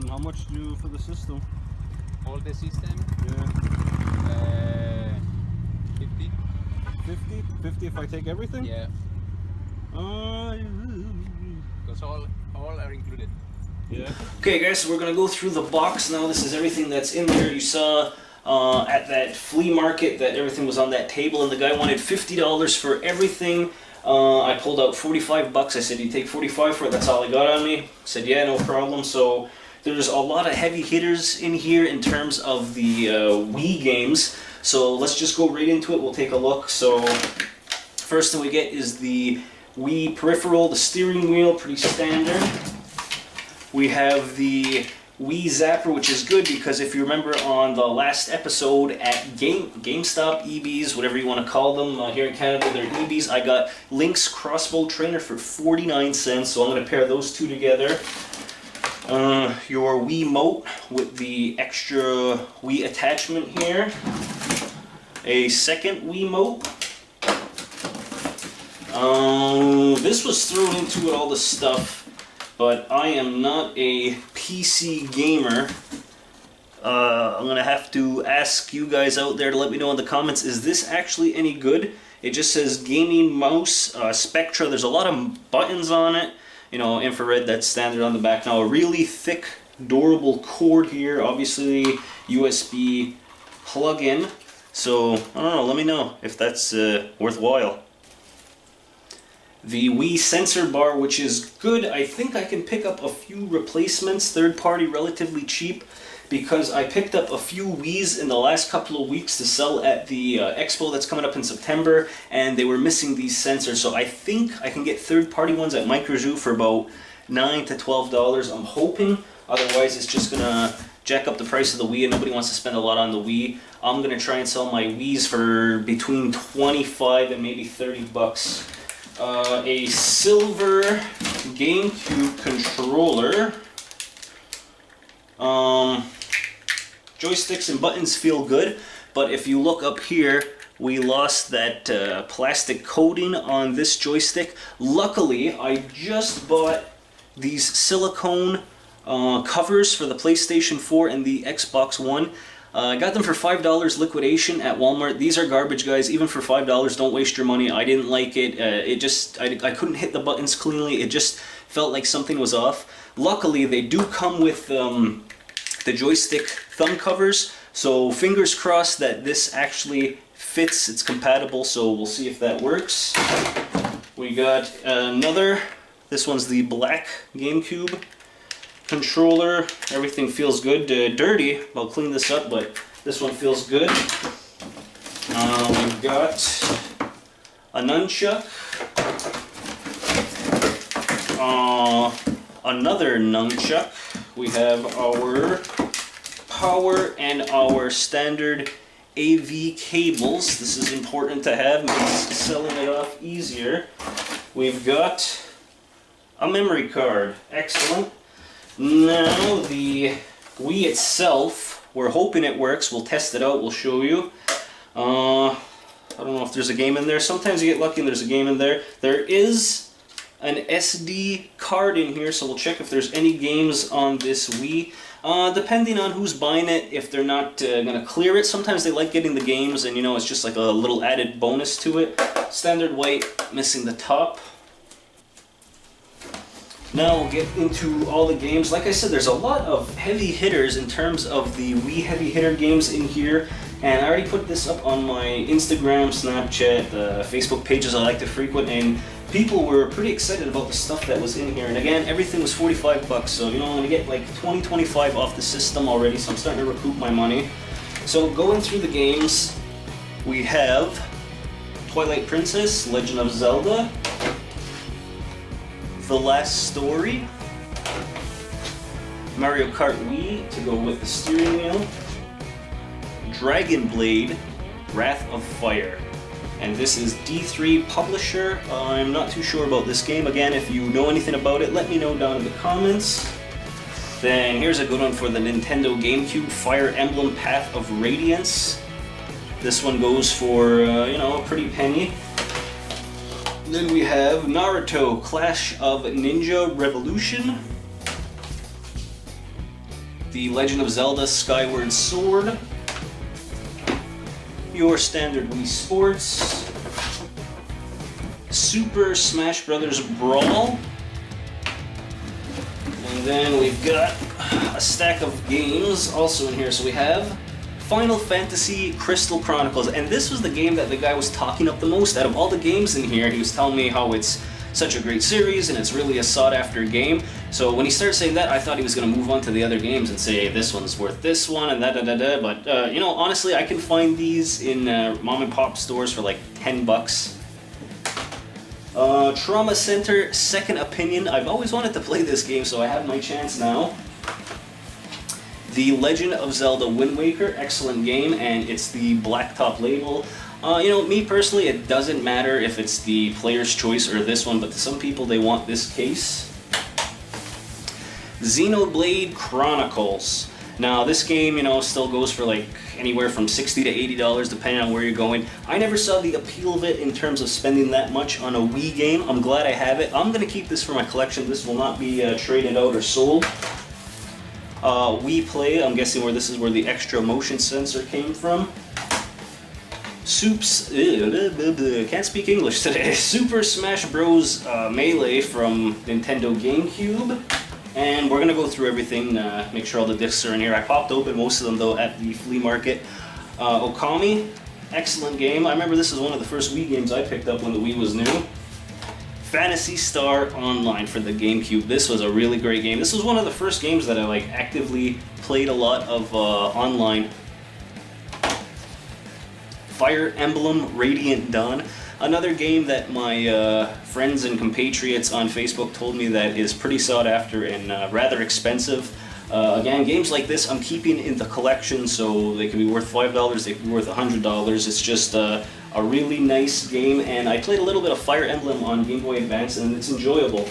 And how much do you for the system? All the system? Yeah. 50. 50? 50 if I take everything? Yeah. Because all are included. Yeah. Okay guys, so we're going to go through the box now. This is everything that's in there. You saw at that flea market that everything was on that table and the guy wanted $50 for everything. I pulled out 45 bucks. I said, you take 45 for it? That's all he got on me. I said, yeah, no problem. So there's a lot of heavy hitters in here in terms of the Wii games. So let's just go right into it. We'll take a look. So first thing we get is the Wii peripheral, the steering wheel, pretty standard. We have the Wii Zapper, which is good because if you remember on the last episode at GameStop, EBs, whatever you want to call them, here in Canada they're EBs, I got Link's Crossbow Trainer for 49 cents, so I'm going to pair those two together. Your Wii Mote with the extra Wii attachment here. A second Wii Mote. This was thrown into it, all this stuff. But I am not a PC gamer. I'm going to have to ask you guys out there to let me know in the comments, is this actually any good? It just says gaming mouse, Spectra. There's a lot of buttons on it. You know, infrared, that's standard on the back. Now a really thick, durable cord here. Obviously USB plug-in. So, I don't know, let me know if that's worthwhile. The Wii sensor bar, which is good. I think I can pick up a few replacements, third party, relatively cheap, because I picked up a few Wiis in the last couple of weeks to sell at the expo that's coming up in September, and they were missing these sensors. So I think I can get third party ones at MicroZoo for about $9 to $12. I'm hoping. Otherwise, it's just gonna jack up the price of the Wii, and nobody wants to spend a lot on the Wii. I'm gonna try and sell my Wiis for between 25 and maybe 30 bucks. A silver GameCube controller. Joysticks and buttons feel good, but if you look up here, we lost that plastic coating on this joystick. Luckily, I just bought these silicone covers for the PlayStation 4 and the Xbox One. I got them for $5 liquidation at Walmart. These are garbage, guys. Even for $5, don't waste your money. I didn't like it. I couldn't hit the buttons cleanly. It just felt like something was off. Luckily, they do come with the joystick thumb covers. So fingers crossed that this actually fits. It's compatible, so we'll see if that works. We got another. This one's the black GameCube controller. Everything feels good. Dirty. I'll clean this up, but this one feels good. We've got a nunchuck. Another nunchuck. We have our power and our standard AV cables. This is important to have, makes selling it off easier. We've got a memory card. Excellent. Now the Wii itself, we're hoping it works. We'll test it out, we'll show you. I don't know if there's a game in there. Sometimes you get lucky and there's a game in there. There is an SD card in here, so we'll check if there's any games on this Wii. Depending on who's buying it, if they're not going to clear it, sometimes they like getting the games and you know, it's just like a little added bonus to it. Standard white, missing the top. Now we'll get into all the games. Like I said, there's a lot of heavy hitters in terms of the Wii heavy hitter games in here. And I already put this up on my Instagram, Snapchat, Facebook pages I like to frequent, and people were pretty excited about the stuff that was in here. And again, everything was 45 bucks, so you know, I'm gonna get like 20-25 off the system already, so I'm starting to recoup my money. So going through the games, we have Twilight Princess, Legend of Zelda, The Last Story, Mario Kart Wii to go with the steering wheel, Dragon Blade, Wrath of Fire. And this is D3 Publisher. I'm not too sure about this game. Again, if you know anything about it, let me know down in the comments. Then here's a good one for the Nintendo GameCube, Fire Emblem Path of Radiance. This one goes for, you know, a pretty penny. Then we have Naruto Clash of Ninja Revolution. The Legend of Zelda Skyward Sword, your standard Wii Sports, Super Smash Bros. Brawl, and then we've got a stack of games also in here. So we have Final Fantasy Crystal Chronicles, and this was the game that the guy was talking up the most out of all the games in here. He was telling me how it's such a great series and it's really a sought-after game. So when he started saying that, I thought he was going to move on to the other games and say this one's worth this one and da-da-da-da. But you know, honestly, I can find these in mom and pop stores for like 10 bucks. Trauma Center Second Opinion. I've always wanted to play this game, so I have my chance now. The Legend of Zelda Wind Waker, excellent game, and it's the blacktop label. You know, me personally, it doesn't matter if it's the player's choice or this one, but to some people they want this case. Xenoblade Chronicles. Now this game, you know, still goes for like anywhere from $60 to $80 depending on where you're going. I never saw the appeal of it in terms of spending that much on a Wii game. I'm glad I have it. I'm going to keep this for my collection. This will not be traded out or sold. Wii Play, I'm guessing where this is where the extra motion sensor came from. Can't speak English today. Super Smash Bros. Melee from Nintendo Gamecube. And we're going to go through everything, make sure all the discs are in here. I popped open most of them though at the flea market. Okami, excellent game. I remember this is one of the first Wii games I picked up when the Wii was new. Phantasy Star Online for the Gamecube. This was a really great game. This was one of the first games that I like actively played a lot of online. Fire Emblem Radiant Dawn. Another game that my friends and compatriots on Facebook told me that is pretty sought after and rather expensive. Again, games like this I'm keeping in the collection, so they can be worth $5, they can be worth $100. It's just a really nice game, and I played a little bit of Fire Emblem on Game Boy Advance, and it's enjoyable.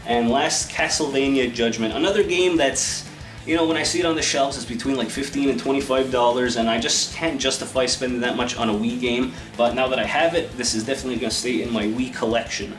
And last, Castlevania Judgment. Another game that's, you know, when I see it on the shelves, it's between like $15 and $25, and I just can't justify spending that much on a Wii game. But now that I have it, this is definitely going to stay in my Wii collection.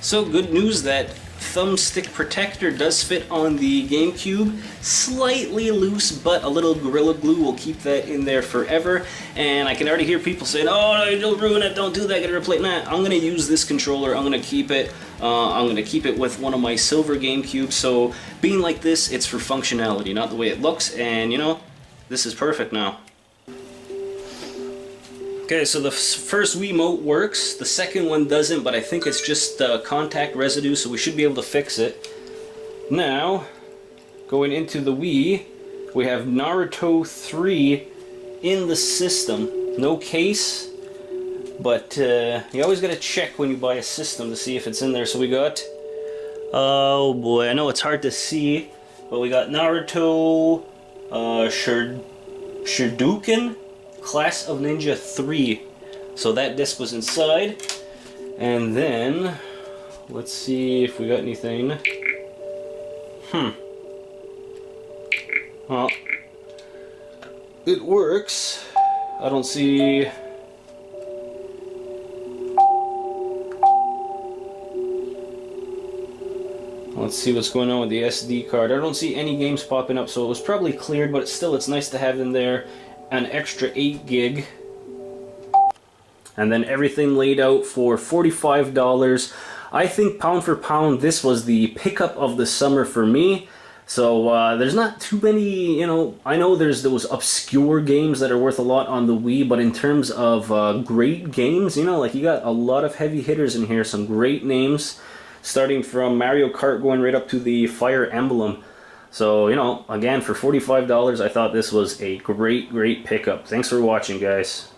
So good news that thumbstick protector does fit on the GameCube. Slightly loose, but a little Gorilla Glue will keep that in there forever. And I can already hear people saying, "Oh, don't ruin it, don't do that, get a replate." Nah, I'm going to use this controller, I'm going to keep it. I'm going to keep it with one of my silver GameCubes. So being like this, it's for functionality, not the way it looks. And you know, this is perfect now. Okay, so the first Wiimote works, the second one doesn't, but I think it's just contact residue, so we should be able to fix it. Now, going into the Wii, we have Naruto 3 in the system. No case, but you always gotta check when you buy a system to see if it's in there. So we got, oh boy, I know it's hard to see, but we got Naruto, Shuriken, Class of Ninja 3. So that disc was inside. And then, let's see if we got anything. Well, it works. I don't see... Let's see what's going on with the SD card. I don't see any games popping up, so it was probably cleared, but still it's nice to have in there an extra 8 gig. And then everything laid out for $45. I think pound for pound, this was the pickup of the summer for me. So there's not too many, you know, I know there's those obscure games that are worth a lot on the Wii, but in terms of great games, you know, like you got a lot of heavy hitters in here, some great names, starting from Mario Kart going right up to the Fire Emblem. So, you know, again, for $45, I thought this was a great pickup. Thanks for watching, guys.